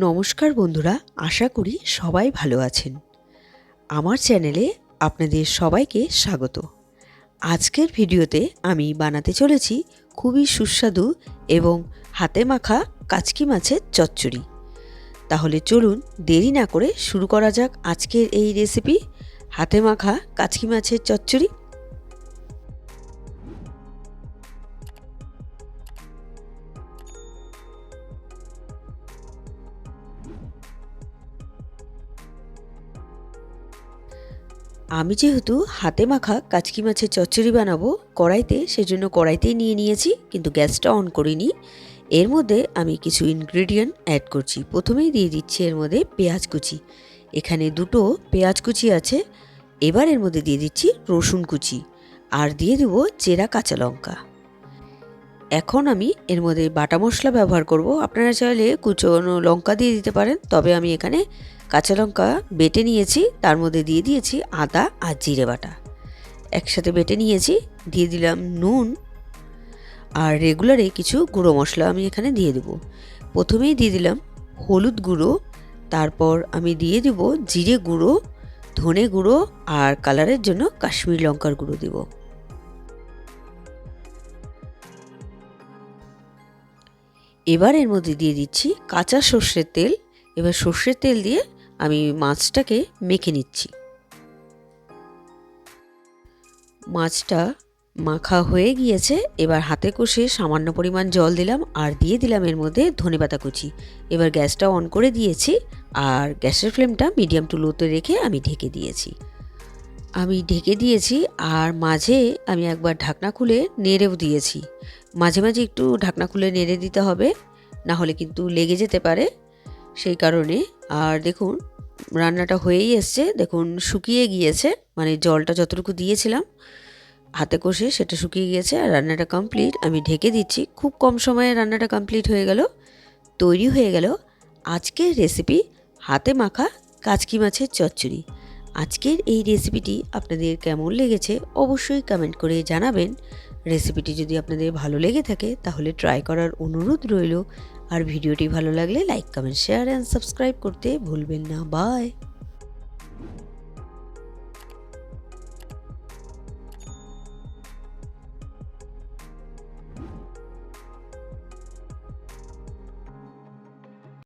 নমস্কার বন্ধুরা, আশা করি সবাই ভালো আছেন। আমার চ্যানেলে আপনাদের সবাইকে স্বাগত। আজকের ভিডিওতে আমি বানাতে চলেছি খুবই সুস্বাদু এবং হাতে মাখা কাচকি মাছের চচ্চড়ি। তাহলে চলুন দেরি না করে শুরু করা যাক আজকের এই রেসিপি, হাতে মাখা কাচকি মাছের চচ্চড়ি। আমি যেহেতু হাতে মাখা কাচকি মাছের চচ্চড়ি বানাবো কড়াইতে, সেজন্য কড়াইতেই নিয়ে নিয়েছি, কিন্তু গ্যাসটা অন করিনি। এর মধ্যে আমি কিছু ইনগ্রেডিয়েন্ট অ্যাড করছি। প্রথমেই দিয়ে দিচ্ছি এর মধ্যে পেঁয়াজ কুচি। এখানে দুটো পেঁয়াজ কুচি আছে। এবার এর মধ্যে দিয়ে দিচ্ছি রসুন কুচি আর দিয়ে দেবো চেরা কাঁচা লঙ্কা। এখন আমি এর মধ্যে বাটা মশলা ব্যবহার করব। আপনারা চাইলে কুচনো লঙ্কা দিয়ে দিতে পারেন, তবে আমি এখানে কাঁচা লঙ্কা বেটে নিয়েছি, তার মধ্যে দিয়ে দিয়েছি আদা আর জিরে বাটা একসাথে বেটে নিয়েছি। দিয়ে দিলাম নুন আর রেগুলারে কিছু গুঁড়ো মশলা আমি এখানে দিয়ে দেবো। প্রথমেই দিয়ে দিলাম হলুদ গুঁড়ো, তারপর আমি দিয়ে দেব জিরে গুঁড়ো, ধনে গুঁড়ো আর কালারের জন্য কাশ্মীরি লঙ্কার গুঁড়ো দেব। এবার এর মধ্যে দিয়ে দিচ্ছি কাঁচা সর্ষের তেল। এবার সর্ষের তেল দিয়ে আমি মাছটাকে মেখে নিচ্ছি। মাছটা মাখা হয়ে গিয়েছে। এবার হাতে কষে সামান্য পরিমাণ জল দিলাম আর দিয়ে দিলাম এর মধ্যে ধনেপাতা কুচি। এবার গ্যাসটা অন করে দিয়েছি আর গ্যাসের ফ্লেমটা মিডিয়াম টু লোতে রেখে আমি ঢেকে দিয়েছি। আর মাঝে আমি একবার ঢাকনা খুলে নেড়েও দিয়েছি। মাঝে মাঝে একটু ঢাকনা খুলে নেড়ে দিতে হবে, না হলে কিন্তু লেগে যেতে পারে, সেই কারণে। আর দেখুন রান্নাটা হয়েই এসছে, দেখুন শুকিয়ে গিয়েছে, মানে জলটা যতটুকু দিয়েছিলাম হাতে কষে সেটা শুকিয়ে গিয়েছে আর রান্নাটা কমপ্লিট। আমি ঢেকে দিচ্ছি। খুব কম সময়ে রান্নাটা কমপ্লিট হয়ে গেল। তৈরি হয়ে গেল আজকের রেসিপি, হাতে মাখা কাচকি মাছের চচ্চড়ি। আজকের এই রেসিপিটি আপনাদের কেমন লেগেছে অবশ্যই কমেন্ট করে জানাবেন। রেসিপিটি যদি আপনাদের ভালো লেগে থাকে তাহলে ট্রাই করার অনুরোধ রইল। আর ভিডিওটি ভালো লাগলে like, comment, share and subscribe করতে ভুলবেন না। বাই।